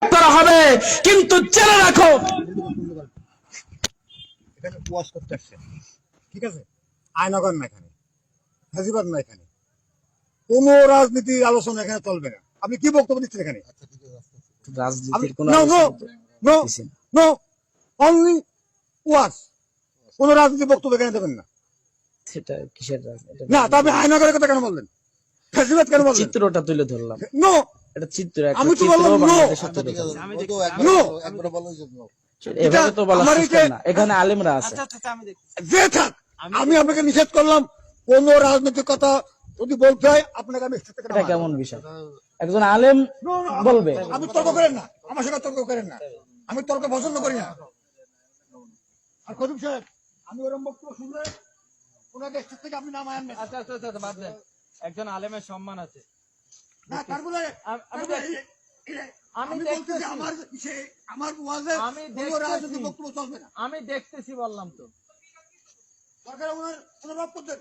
করা হবে, কিন্তু জেনে রাখো এখানে ওয়াশ করতে আসছে, ঠিক আছে? আয়নাগর না এখানে, হাজিবাদ না এখানে, কোন রাজনীতির আলোচনা এখানে চলবে না। আপনি কি বক্তব্য দিচ্ছেন এখানে? রাজনীতির কোন no no no no, only wash. কোন রাজনীতির বক্তব্য এখানে দেবেন না। সেটা কিসের রাজনীতি? না, তবে আয়নাগরের কথা কেন বললেন? হাজিবাদ কেন বললেন? চিত্রটা তুলে ধরলাম। নো, এটা চিত্র, একটা আমি তো চিত্র বললাম নো। বাংলাদেশের তুলে ধরলাম। নো, এভাবে তো বলা আমার সিস্টেম না, এখানে আলেমরা আছে। যে থাক, আমি আপনাকে নিষেধ করলাম কোন রাজনৈতিক কথা যদি বলতে হয় আপনাকে আমি স্টেজ থেকে এটা নামাবো। কেমন বিষয়? একজন আলেম No, no, বলবে। আপনি তর্ক করেন না, আমার সঙ্গে তর্ক করেন না, আমি তর্ক পছন্দ করি না। আর খতিব সাহেব, আমি ওরকম বক্তব্য শুনলে ওনাকে স্টেজ থেকে আপনি নামায় আনবেন। আচ্ছা আচ্ছা আচ্ছা, বাদ দেন। একজন আলেমের সম্মান আছে। না, তারপরে আমি আমি বলতেছি দেখতেছি, আমার ওয়াজে আমি কোনো দেখতেছি। রাজনৈতিক বক্তব্য চলবে না। আমি দেখতেছি বললাম তো। সরকার ওনার রব করতেন।